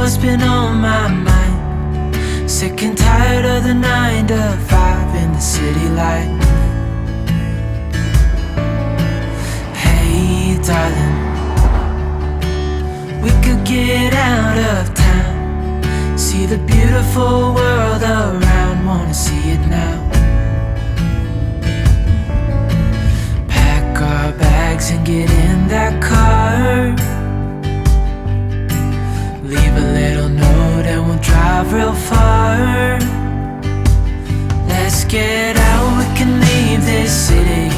what's been on my mind. Sick and tired of the 9 to 5 in the city life. Hey darling, we could get out of town, see the beautiful world around, wanna see it now. Pack our bags and get in that car, leave a little note and we'll drive real far. Let's get out, we can leave this city.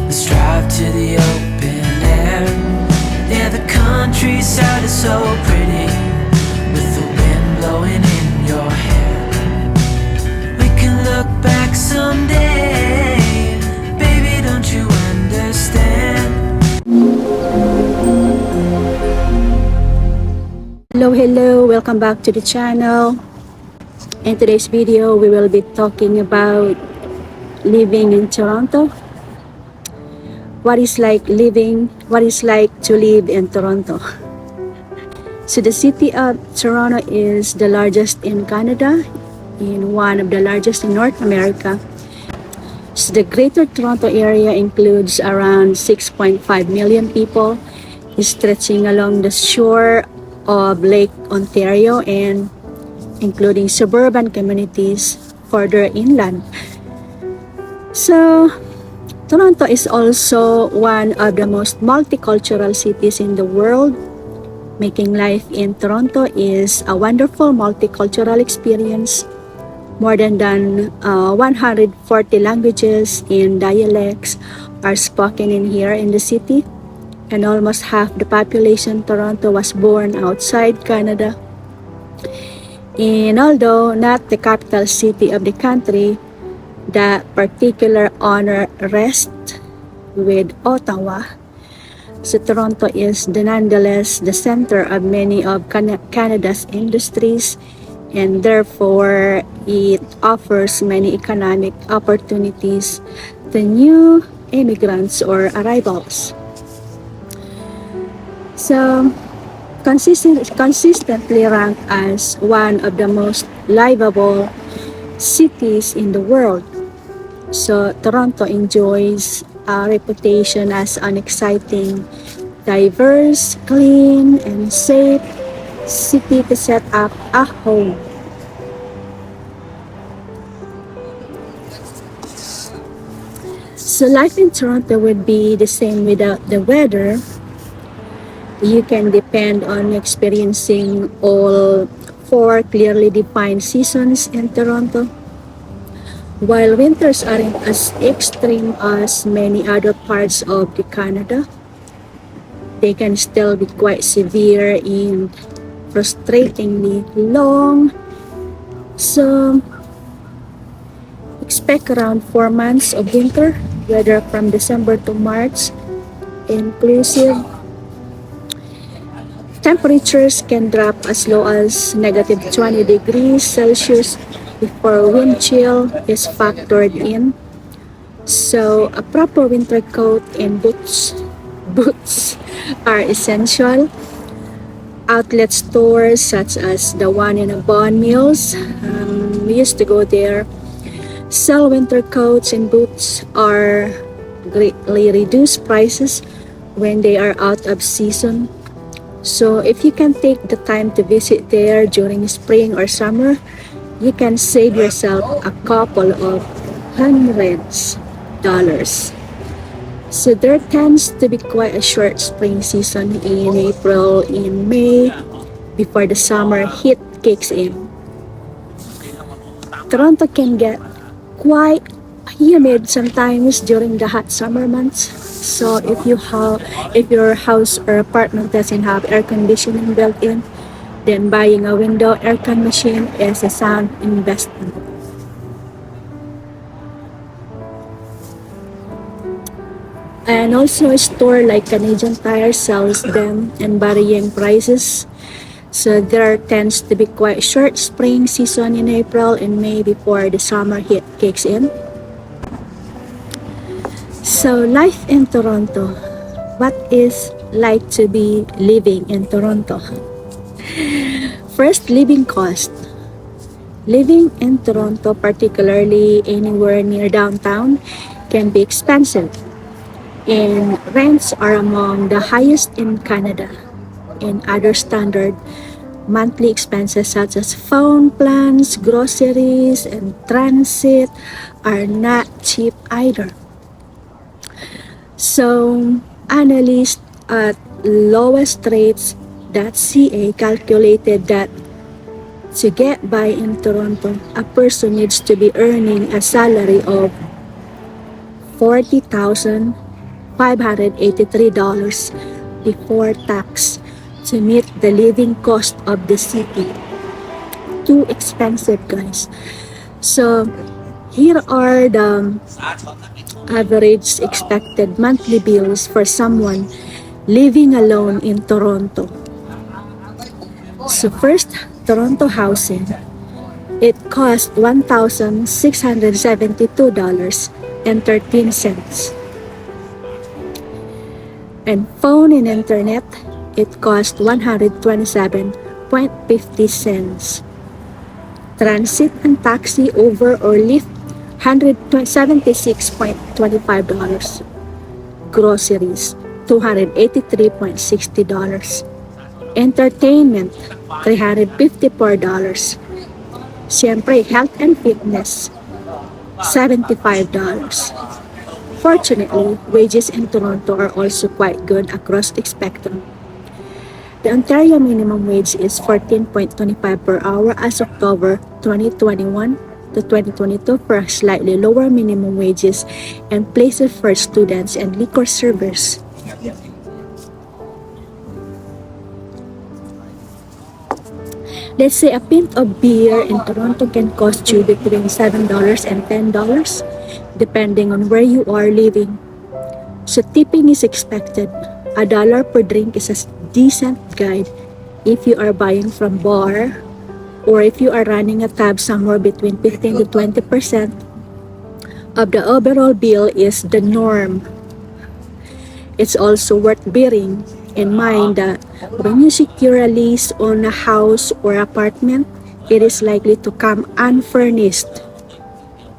Let's drive to the open air. Yeah, the countryside is so pretty, with the wind blowing in your hair. We can look back someday, baby, don't you understand? Hello, welcome back to the channel. In today's video, we will be talking about living in Toronto. What is like to live in Toronto. So the city of Toronto is the largest in Canada and one of the largest in North America. So the Greater Toronto area includes around 6.5 million people, stretching along the shore of Lake Ontario and including suburban communities further inland. So Toronto is also one of the most multicultural cities in the world. Making life in Toronto is a wonderful multicultural experience. More than 140 languages and dialects are spoken in here in the city, and almost half the population in Toronto was born outside Canada. And although not the capital city of the country, the particular honor rests with Ottawa. So Toronto is nonetheless the center of many of Canada's industries, and therefore it offers many economic opportunities to new immigrants or arrivals. So consistently ranked as one of the most livable cities in the world. So Toronto enjoys a reputation as an exciting, diverse, clean, and safe city to set up a home. So life in Toronto would be the same without the weather. You can depend on experiencing all 4 clearly defined seasons in Toronto. While winters aren't as extreme as many other parts of Canada, they can still be quite severe and frustratingly long. So expect around 4 months of winter, weather from December to March inclusive. Temperatures can drop as low as -20 degrees Celsius before wind chill is factored in. So a proper winter coat and boots are essential. Outlet stores such as the one in Vaughan Mills, we used to go there, sell winter coats and boots are greatly reduced prices when they are out of season. So if you can take the time to visit there during spring or summer, you can save yourself a couple of $100s. So there tends to be quite a short spring season in April and May before the summer heat kicks in. Toronto can get quite humid sometimes during the hot summer months. So if your house or apartment doesn't have air conditioning built in, then buying a window aircon machine is a sound investment. And also a store like Canadian Tire sells them in varying prices. So there tends to be quite short spring season in April and May before the summer heat kicks in. So life in Toronto. What is like to be living in Toronto? First, living cost. Living in Toronto, particularly anywhere near downtown, can be expensive, and rents are among the highest in Canada. And other standard monthly expenses such as phone plans, groceries, and transit are not cheap either. So, analysts at lowest rates.ca calculated that to get by in Toronto, a person needs to be earning a salary of $40,583 before tax to meet the living cost of the city. Too expensive, guys. So, here are the average expected monthly bills for someone living alone in Toronto. So first, Toronto housing. It cost $1,672.13. And phone and internet, it cost $127.50. Transit and taxi, Uber or Lyft, $176.25. Groceries, $283.60. Entertainment, $354. Siyempre, health and fitness, $75. Fortunately, wages in Toronto are also quite good across the spectrum. The Ontario minimum wage is $14.25 per hour as October 2021 to 2022 for slightly lower minimum wages and places for students and liquor servers. Let's say a pint of beer in Toronto can cost you between $7 and $10, depending on where you are living. So tipping is expected. $1 per drink is a decent guide if you are buying from bar, or if you are running a tab somewhere between 15 to 20% of the overall bill is the norm. It's also worth bearing in mind that when you secure a lease on a house or apartment, it is likely to come unfurnished.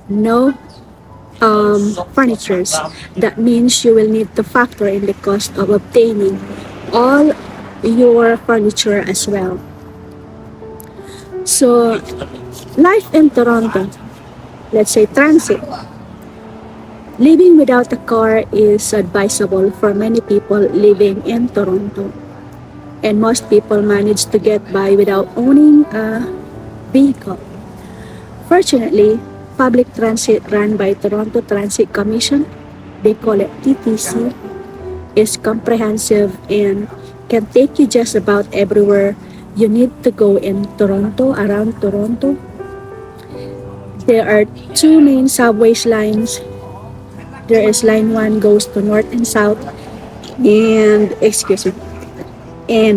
No furnitures. That means you will need to factor in the cost of obtaining all your furniture as well. So, life in Toronto, let's say transit. Living without a car is advisable for many people living in Toronto. And most people manage to get by without owning a vehicle. Fortunately, public transit run by Toronto Transit Commission, they call it TTC, is comprehensive and can take you just about everywhere you need to go in Toronto, around Toronto. There are two main subway lines. There is line 1 goes to north and south, and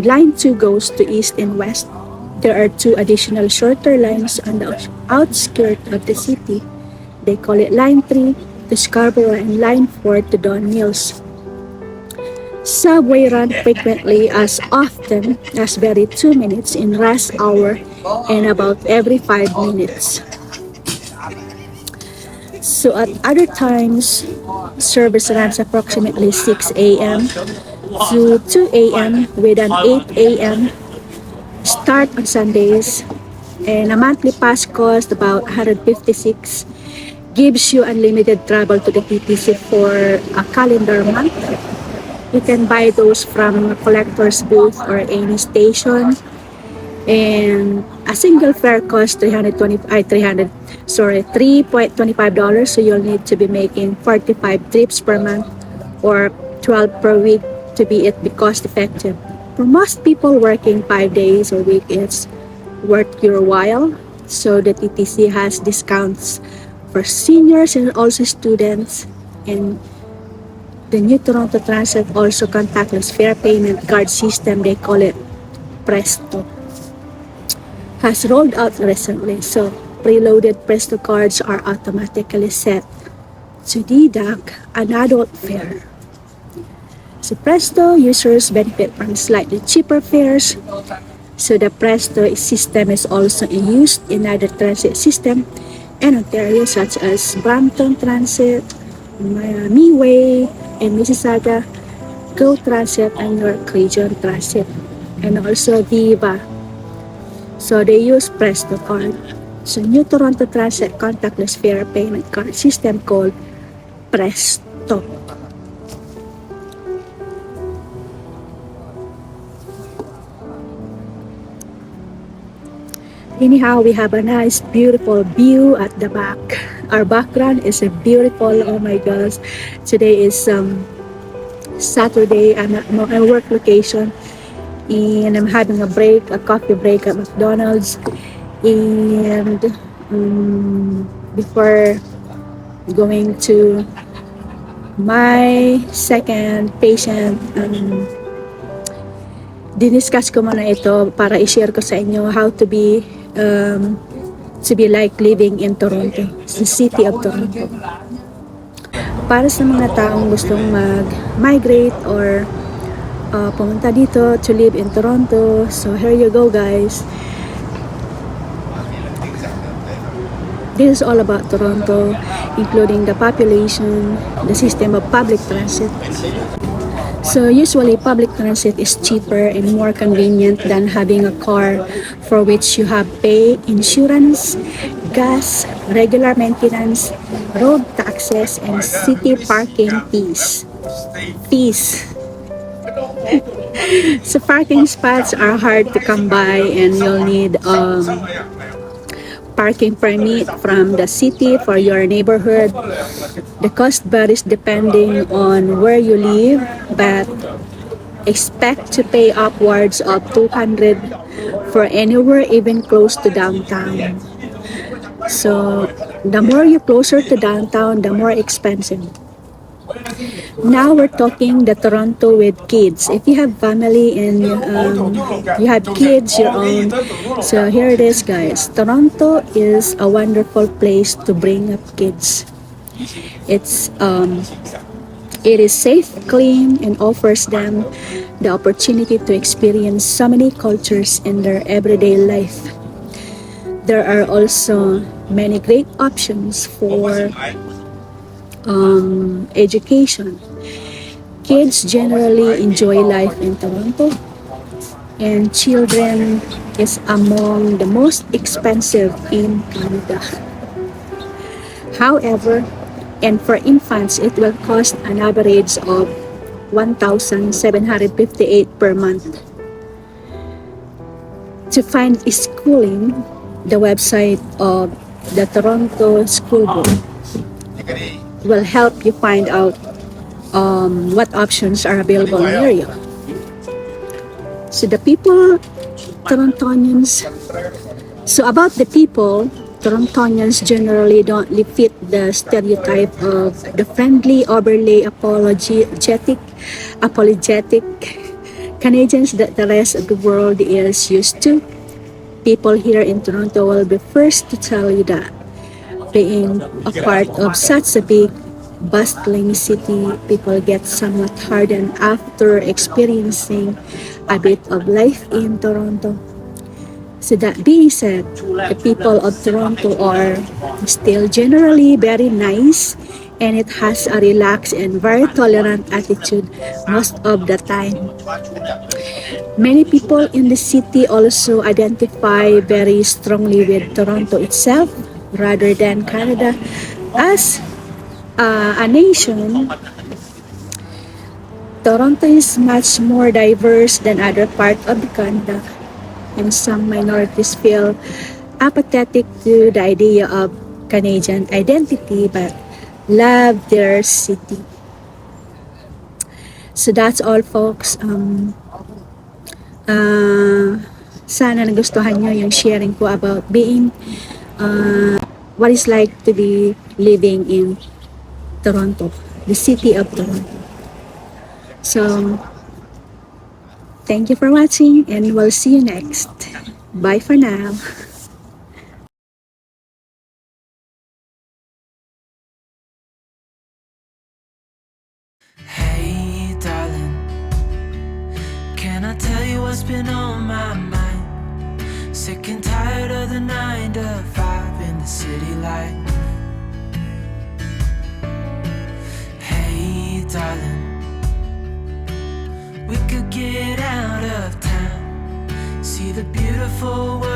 line 2 goes to east and west. There are two additional shorter lines on the outskirts of the city. They call it line 3 to Scarborough and line 4 to Don Mills. Subway run frequently, as often as every 2 minutes in rush hour and about every 5 minutes. So at other times, service runs approximately 6 a.m. to 2 a.m. with an 8 a.m. start on Sundays, and a monthly pass cost about $156, gives you unlimited travel to the TTC for a calendar month. You can buy those from a collector's booth or any station, and a single fare costs $3.25, so you'll need to be making 45 trips per month or 12 per week to be cost effective. For most people working 5 days a week, it's worth your while. So the TTC has discounts for seniors and also students, and the new Toronto Transit also contactless fare payment card system, they call it Presto, has rolled out recently. So preloaded Presto cards are automatically set to deduct an adult fare. So Presto users benefit from slightly cheaper fares So the Presto system is also used in other transit system in Ontario such as Brampton Transit, Miway, and Mississauga, Go Transit, and York Region Transit, and also Viva. So they use Presto card. So New Toronto Transit contactless fare payment card system called Presto. Anyhow, we have a nice, beautiful view at the back. Our background is a beautiful, oh my gosh. Today is Saturday. I'm at my work location and I'm having a break, a coffee break at McDonald's. And before going to my second patient, diniscuss ko muna ito para i-share ko sa inyo how to be like living in Toronto, the city of Toronto. Para sa mga taong gustong mag-migrate or pumunta dito to live in Toronto, so here you go guys. This is all about Toronto, including the population, the system of public transit. So usually public transit is cheaper and more convenient than having a car for which you have pay insurance, gas, regular maintenance, road taxes, and city parking fees. So parking spots are hard to come by and you'll need parking permit from the city for your neighborhood. The cost varies depending on where you live, but expect to pay upwards of $200 for anywhere even close to downtown. So the more you closer to downtown, the more expensive. Now we're talking the Toronto with kids. If you have family and you have kids your own, so here it is guys. Toronto is a wonderful place to bring up kids. It is safe, clean, and offers them the opportunity to experience so many cultures in their everyday life. There are also many great options for education. Kids generally enjoy life in Toronto, and children is among the most expensive in Canada. However, and for infants, it will cost an average of $1,758 per month. To find schooling, the website of the Toronto School Board will help you find out what options are available near you. So the people, Torontonians, so about the people, Torontonians generally don't fit the stereotype of the friendly, overly apologetic Canadians that the rest of the world is used to. People here in Toronto will be first to tell you that being a part of such a big, bustling city, people get somewhat hardened after experiencing a bit of life in Toronto. So that being said, the people of Toronto are still generally very nice, and it has a relaxed and very tolerant attitude most of the time. Many people in the city also identify very strongly with Toronto itself rather than Canada as a nation. Toronto is much more diverse than other parts of Canada, and some minorities feel apathetic to the idea of Canadian identity but love their city. So that's all folks. Sana nagustuhan nyo yung sharing ko about being what it's like to be living in Toronto, the city of Toronto. So thank you for watching and we'll see you next. Bye for now. Hey, darling, can I tell you what's been on my mind? Sick and tired of the 9 to 5 in the city life. Hey darling, we could get out of town, see the beautiful world